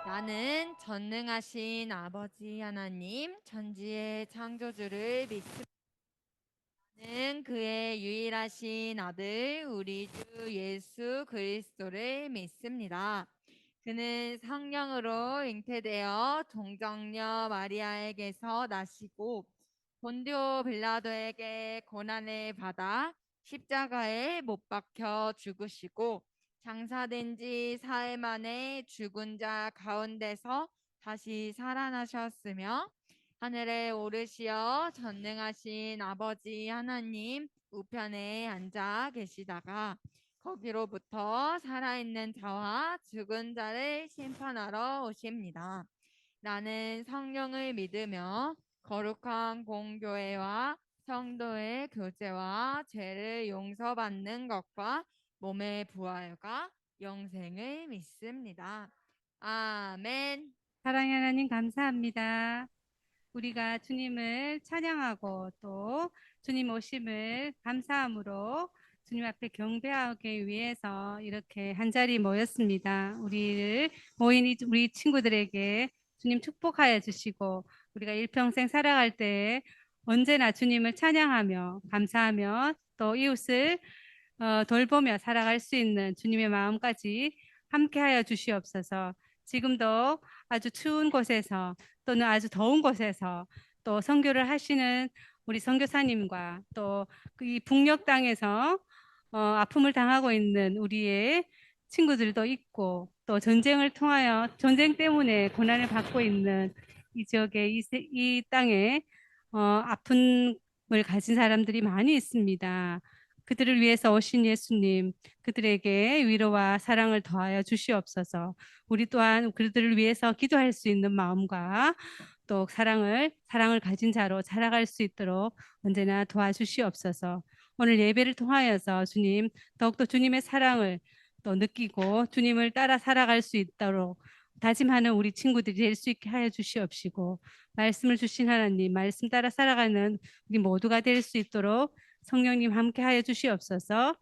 나는 전능하신 아버지 하나님, 천지의 창조주를 믿습니다. 나는 그의 유일하신 아들, 우리 주 예수 그리스도를 믿습니다. 그는 성령으로 잉태되어 동정녀 마리아에게서 나시고 본디오 빌라도에게 고난을 받아 십자가에 못 박혀 죽으시고 장사된 지 사흘 만에 죽은 자 가운데서 다시 살아나셨으며 하늘에 오르시어 전능하신 아버지 하나님 우편에 앉아 계시다가 거기로부터 살아있는 자와 죽은 자를 심판하러 오십니다. 나는 성령을 믿으며 거룩한 공교회와 성도의 교제와 죄를 용서받는 것과 몸의 부활과 영생을 믿습니다. 아멘. 사랑의 하나님 감사합니다. 우리가 주님을 찬양하고 또 주님 오심을 감사함으로 주님 앞에 경배하기 위해서 이렇게 한자리 모였습니다. 우리 친구들에게 주님 축복하여 주시고 우리가 일평생 살아갈 때 언제나 주님을 찬양하며 감사하며 또 이웃을 돌보며 살아갈 수 있는 주님의 마음까지 함께하여 주시옵소서. 지금도 아주 추운 곳에서 또는 아주 더운 곳에서 또 선교를 하시는 우리 선교사님과 또 이 북녘 땅에서 아픔을 당하고 있는 우리의 친구들도 있고 또 전쟁을 통하여 전쟁 때문에 고난을 받고 있는 이 지역의 이 땅에 아픔을 가진 사람들이 많이 있습니다. 그들을 위해서 오신 예수님, 그들에게 위로와 사랑을 더하여 주시옵소서. 우리 또한 그들을 위해서 기도할 수 있는 마음과 또 사랑을 가진 자로 자라갈 수 있도록 언제나 도와주시옵소서. 오늘 예배를 통하여서 주님, 더욱더 주님의 사랑을 또 느끼고 주님을 따라 살아갈 수 있도록 다짐하는 우리 친구들이 될 수 있게 하여 주시옵시고, 말씀을 주신 하나님, 말씀 따라 살아가는 우리 모두가 될 수 있도록 성령님 함께 하여 주시옵소서.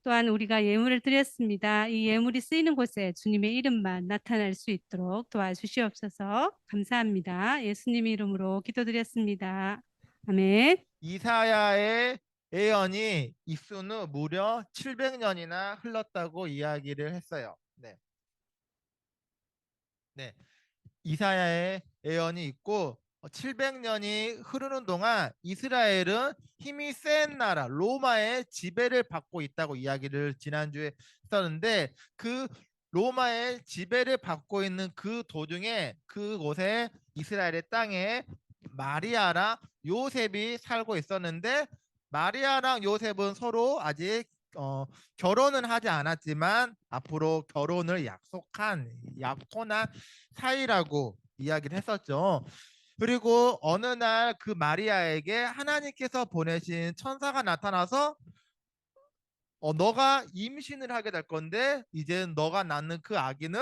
또한 우리가 예물을 드렸습니다. 이 예물이 쓰이는 곳에 주님의 이름만 나타날 수 있도록 도와주시옵소서. 감사합니다. 예수님 이름으로 기도드렸습니다. 아멘. 이사야의 예언이 있은 후 무려 700년이나 흘렀다고 이야기를 했어요. 네. 네. 이사야의 예언이 있고 700년이 흐르는 동안 이스라엘은 힘이 센 나라 로마의 지배를 받고 있다고 이야기를 지난주에 했었는데, 그 로마의 지배를 받고 있는 그 도중에 그곳에 이스라엘의 땅에 마리아랑 요셉이 살고 있었는데, 마리아랑 요셉은 서로 아직 결혼은 하지 않았지만 앞으로 결혼을 약속한 약혼한 사이라고 이야기를 했었죠. 그리고 어느 날 그 마리아에게 하나님께서 보내신 천사가 나타나서 너가 임신을 하게 될 건데 이제 너가 낳는 그 아기는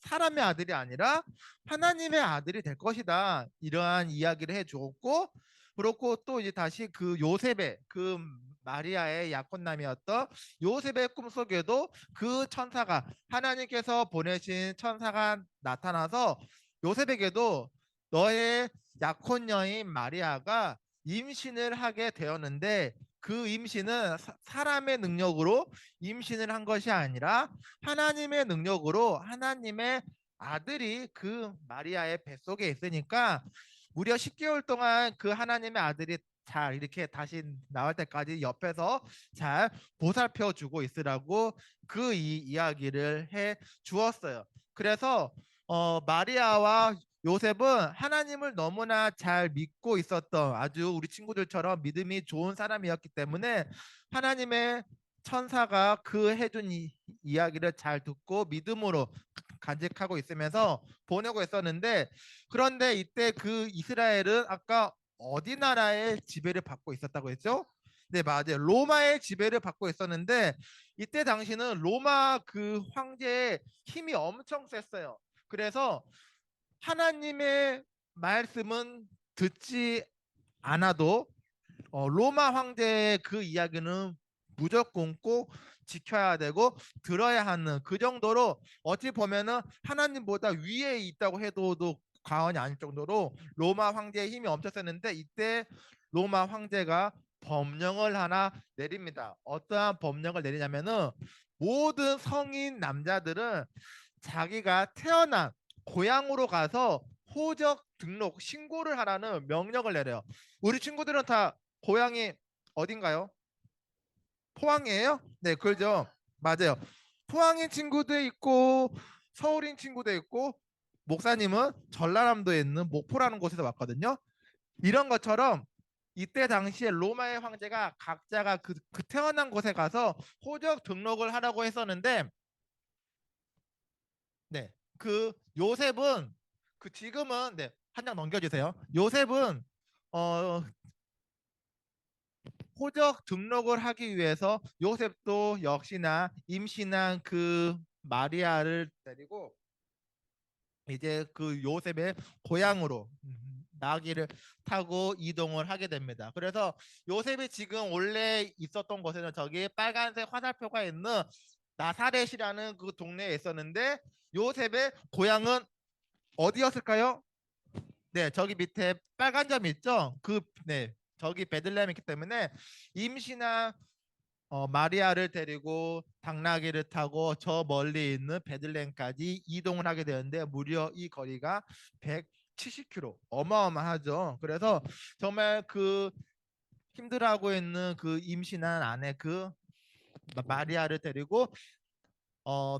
사람의 아들이 아니라 하나님의 아들이 될 것이다, 이러한 이야기를 해주었고, 그렇고 또 이제 다시 그 요셉의 그 마리아의 약혼남이었던 요셉의 꿈속에도 그 천사가, 하나님께서 보내신 천사가 나타나서 요셉에게도 너의 약혼녀인 마리아가 임신을 하게 되었는데 그 임신은 사람의 능력으로 임신을 한 것이 아니라 하나님의 능력으로 하나님의 아들이 그 마리아의 뱃속에 있으니까 무려 10개월 동안 그 하나님의 아들이 잘 이렇게 다시 나올 때까지 옆에서 잘 보살펴 주고 있으라고 그 이야기를 해 주었어요. 그래서 마리아와 요셉은 하나님을 너무나 잘 믿고 있었던 아주 우리 친구들처럼 믿음이 좋은 사람이었기 때문에 하나님의 천사가 그 해준 이야기를 잘 듣고 믿음으로 간직하고 있으면서 보내고 있었는데, 그런데 이때 그 이스라엘은 아까 어디 나라의 지배를 받고 있었다고 했죠? 네, 맞아요. 로마의 지배를 받고 있었는데 이때 당시는 로마 그 황제의 힘이 엄청 셌어요. 그래서 하나님의 말씀은 듣지 않아도 로마 황제의 그 이야기는 무조건 꼭 지켜야 되고 들어야 하는 그 정도로 어찌 보면은 하나님보다 위에 있다고 해도 과언이 아닐 정도로 로마 황제의 힘이 엄청 셌는데 이때 로마 황제가 법령을 하나 내립니다. 어떠한 법령을 내리냐면은 모든 성인 남자들은 자기가 태어난 고향으로 가서 호적 등록 신고를 하라는 명령을 내려요. 우리 친구들은 다 고향이 어딘가요? 포항이에요? 네, 그죠. 맞아요. 포항인 친구도 있고 서울인 친구도 있고 목사님은 전라남도에 있는 목포라는 곳에서 왔거든요. 이런 것처럼 이때 당시에 로마의 황제가 각자가 그 태어난 곳에 가서 호적 등록을 하라고 했었는데 네, 그 요셉은 그 지금은 네, 한 장 넘겨주세요. 요셉은 어, 호적 등록을 하기 위해서 요셉도 역시나 임신한 그 마리아를 데리고 이제 그 요셉의 고향으로 나귀를 타고 이동을 하게 됩니다. 그래서 요셉이 지금 원래 있었던 곳에는 저기 빨간색 화살표가 있는 나사렛이라는 그 동네에 있었는데 요셉의 고향은 어디였을까요? 네, 저기 밑에 빨간 점 있죠? 네, 저기 베들레헴이기 때문에 임신한 마리아를 데리고 당나귀를 타고 저 멀리 있는 베들레헴까지 이동을 하게 되는데 무려 이 거리가 170km, 어마어마하죠. 그래서 정말 그 힘들어하고 있는 그 임신한 아내 그 마리아를 데리고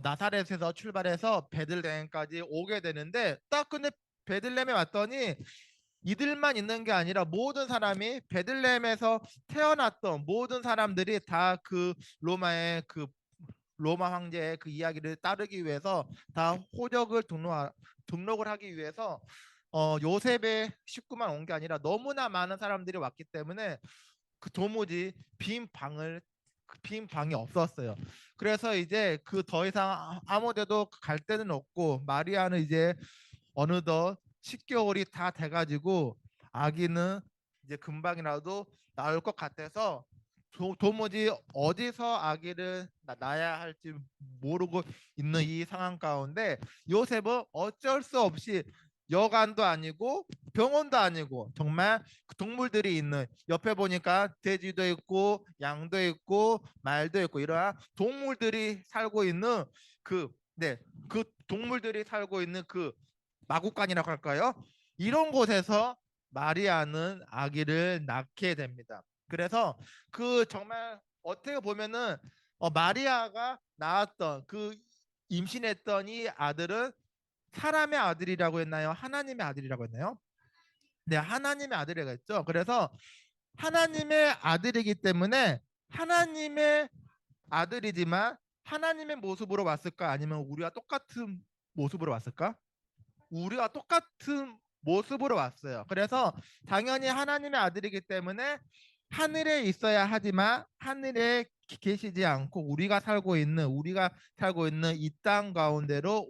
나사렛에서 출발해서 베들레헴까지 오게 되는데 딱 근데 베들레헴에 왔더니 이들만 있는 게 아니라 모든 사람이 베들레헴에서 태어났던 모든 사람들이 다 그 로마의 그 로마 황제의 그 이야기를 따르기 위해서 다 호적을 등록을 하기 위해서 요셉의 식구만 온 게 아니라 너무나 많은 사람들이 왔기 때문에 그 도무지 빈 방이 없었어요. 그래서 이제 그 더 이상 아무 데도 갈 데는 없고 마리아는 이제 어느덧 10개월이 다 돼가지고 아기는 이제 금방이라도 나올 것 같아서 도무지 어디서 아기를 낳아야 할지 모르고 있는 이 상황 가운데 요셉은 어쩔 수 없이 여관도 아니고 병원도 아니고 정말 그 동물들이 있는 옆에 보니까 돼지도 있고 양도 있고 말도 있고 이러한 동물들이 살고 있는 그 동물들이 살고 있는 그 마구간이라고 할까요? 이런 곳에서 마리아는 아기를 낳게 됩니다. 그래서 그 정말 어떻게 보면은 마리아가 낳았던 그 임신했던 이 아들은 사람의 아들이라고 했나요? 하나님의 아들이라고 했나요? 네, 하나님의 아들이라고 했죠. 그래서 하나님의 아들이기 때문에 하나님의 아들이지만 하나님의 모습으로 왔을까? 아니면 우리와 똑같은 모습으로 왔을까? 우리와 똑같은 모습으로 왔어요. 그래서 당연히 하나님의 아들이기 때문에 하늘에 있어야 하지만 하늘에 계시지 않고 우리가 살고 있는 이 땅 가운데로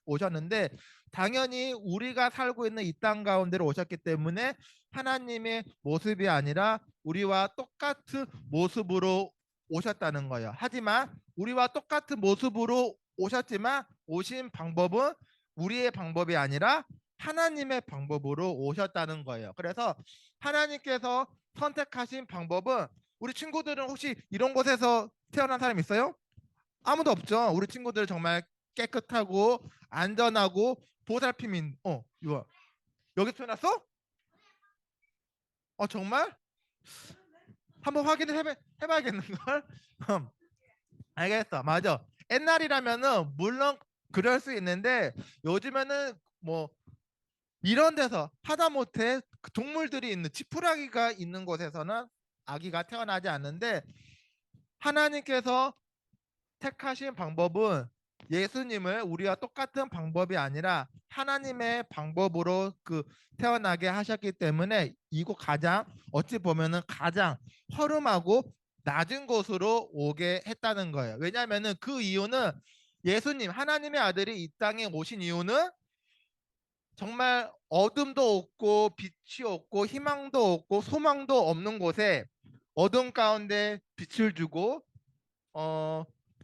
오셨는데 당연히 우리가 살고 있는 이 땅 가운데로 오셨기 때문에 하나님의 모습이 아니라 우리와 똑같은 모습으로 오셨다는 거예요. 하지만 우리와 똑같은 모습으로 오셨지만 오신 방법은 우리의 방법이 아니라 하나님의 방법으로 오셨다는 거예요. 그래서 하나님께서 선택하신 방법은 우리 친구들은 혹시 이런 곳에서 태어난 사람 있어요? 아무도 없죠. 우리 친구들 정말 깨끗하고 안전하고 보살핌인 이거 여기 태어났어? 정말? 한번 확인을 해봐야겠는 걸. 알겠어. 맞아. 옛날이라면은 물론 그럴 수 있는데 요즘에는 뭐 이런 데서 하다못해 그 동물들이 있는 지푸라기가 있는 곳에서는 아기가 태어나지 않는데 하나님께서 택하신 방법은 예수님을 우리와 똑같은 방법이 아니라 하나님의 방법으로 그 태어나게 하셨기 때문에 이곳 가장 어찌 보면은 가장 허름하고 낮은 곳으로 오게 했다는 거예요. 왜냐하면은 그 이유는 예수님 하나님의 아들이 이 땅에 오신 이유는 정말 어둠도 없고 빛이 없고 희망도 없고 소망도 없는 곳에 어둠 가운데 빛을 주고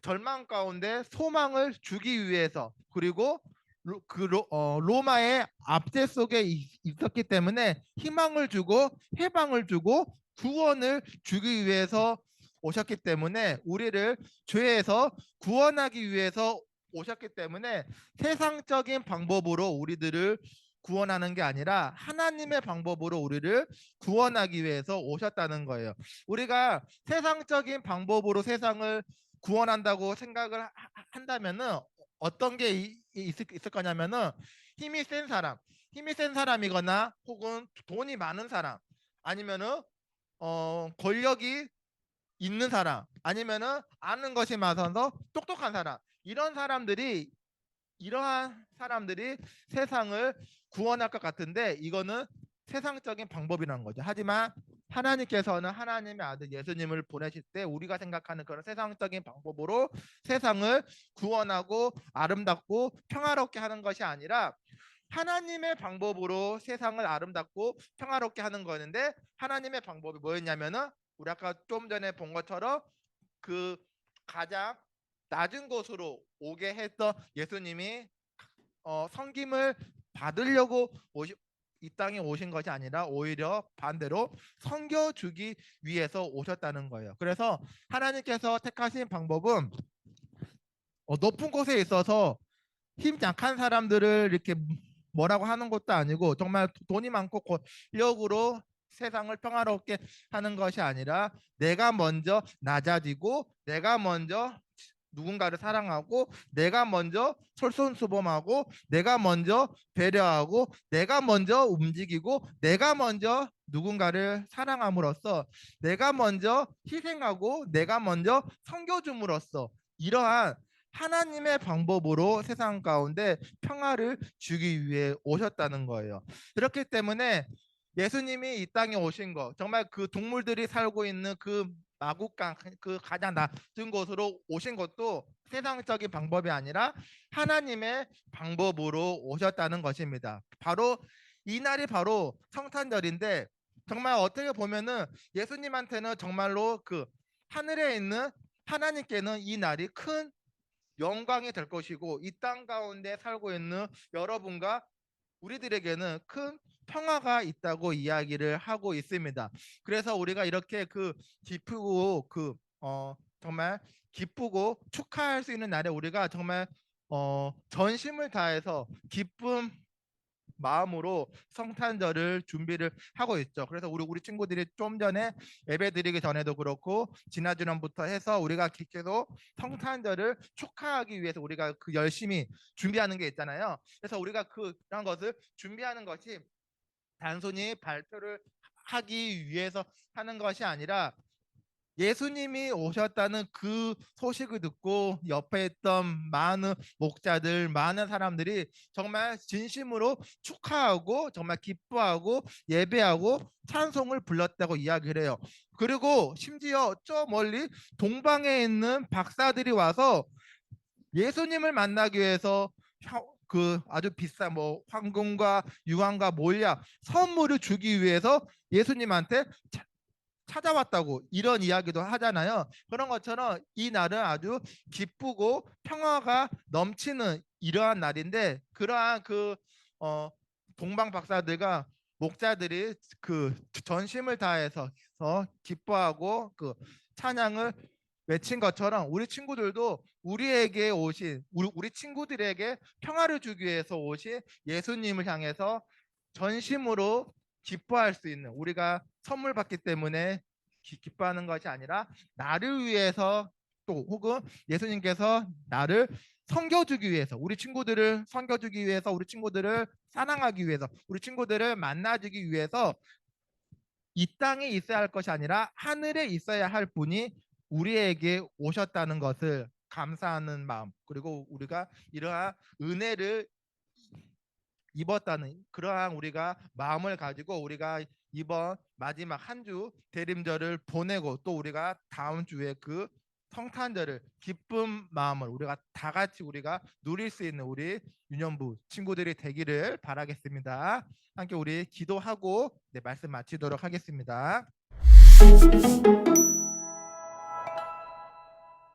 절망 가운데 소망을 주기 위해서 그리고 로마의 압제 속에 있었기 때문에 희망을 주고 해방을 주고 구원을 주기 위해서 오셨기 때문에 우리를 죄에서 구원하기 위해서 오셨기 때문에 세상적인 방법으로 우리들을 구원하는 게 아니라 하나님의 방법으로 우리를 구원하기 위해서 오셨다는 거예요. 우리가 세상적인 방법으로 세상을 구원한다고 생각을 한다면은 어떤 게 있을 거냐면은 힘이 센 사람이거나 혹은 돈이 많은 사람 아니면은 권력이 있는 사람 아니면은 아는 것이 많아서 똑똑한 사람 이러한 사람들이 세상을 구원할 것 같은데 이거는 세상적인 방법이라는 거죠. 하지만 하나님께서는 하나님의 아들 예수님을 보내실 때 우리가 생각하는 그런 세상적인 방법으로 세상을 구원하고 아름답고 평화롭게 하는 것이 아니라 하나님의 방법으로 세상을 아름답고 평화롭게 하는 거였는데 하나님의 방법이 뭐였냐면은 우리 아까 좀 전에 본 것처럼 그 가장 낮은 곳으로 오게 했던 예수님이 섬김을 받으려고 이 땅에 오신 것이 아니라 오히려 반대로 섬겨주기 위해서 오셨다는 거예요. 그래서 하나님께서 택하신 방법은 높은 곳에 있어서 힘 약한 사람들을 이렇게 뭐라고 하는 것도 아니고 정말 돈이 많고 권력으로 세상을 평화롭게 하는 것이 아니라 내가 먼저 낮아지고 내가 먼저 누군가를 사랑하고 내가 먼저 솔선수범하고 내가 먼저 배려하고 내가 먼저 움직이고 내가 먼저 누군가를 사랑함으로써 내가 먼저 희생하고 내가 먼저 섬겨줌으로써 이러한 하나님의 방법으로 세상 가운데 평화를 주기 위해 오셨다는 거예요. 그렇기 때문에 예수님이 이 땅에 오신 거 정말 그 동물들이 살고 있는 그 마국강 그 가장 낮은 곳으로 오신 것도 세상적인 방법이 아니라 하나님의 방법으로 오셨다는 것입니다. 바로 이 날이 바로 성탄절인데 정말 어떻게 보면은 예수님한테는 정말로 그 하늘에 있는 하나님께는 이 날이 큰 영광이 될 것이고 이 땅 가운데 살고 있는 여러분과 우리들에게는 큰 평화가 있다고 이야기를 하고 있습니다. 그래서 우리가 이렇게 기쁘고 정말 기쁘고 축하할 수 있는 날에 우리가 정말 전심을 다해서 기쁨 마음으로 성탄절을 준비를 하고 있죠. 그래서 우리 친구들이 좀 전에 예배드리기 전에도 그렇고 지난주부터 해서 우리가 계속 성탄절을 축하하기 위해서 우리가 열심히 준비하는 게 있잖아요. 그래서 우리가 그런 것을 준비하는 것이 단순히 발표를 하기 위해서 하는 것이 아니라 예수님이 오셨다는 그 소식을 듣고 옆에 있던 많은 목자들, 많은 사람들이 정말 진심으로 축하하고 정말 기뻐하고 예배하고 찬송을 불렀다고 이야기를 해요. 그리고 심지어 저 멀리 동방에 있는 박사들이 와서 예수님을 만나기 위해서 아주 비싼 황금과 유황과 몰약 선물을 주기 위해서 예수님한테 찾아왔다고 이런 이야기도 하잖아요. 그런 것처럼 이 날은 아주 기쁘고 평화가 넘치는 이러한 날인데 그러한 동방 박사들과 목자들이 전심을 다해서 기뻐하고 찬양을 외친 것처럼 우리 친구들도 우리에게 오신 우리 친구들에게 평화를 주기 위해서 오신 예수님을 향해서 전심으로 기뻐할 수 있는 우리가 선물 받기 때문에 기뻐하는 것이 아니라 나를 위해서 또 혹은 예수님께서 나를 섬겨주기 위해서 우리 친구들을 섬겨주기 위해서 우리 친구들을 사랑하기 위해서 우리 친구들을 만나주기 위해서 이 땅에 있어야 할 것이 아니라 하늘에 있어야 할 분이 우리에게 오셨다는 것을 감사하는 마음 그리고 우리가 이러한 은혜를 입었다는 그러한 우리가 마음을 가지고 우리가 이번 마지막 한 주 대림절을 보내고 또 우리가 다음 주에 성탄절을 기쁜 마음을 우리가 다 같이 우리가 누릴 수 있는 우리 유년부 친구들이 되기를 바라겠습니다. 함께 우리 기도하고 말씀 마치도록 하겠습니다.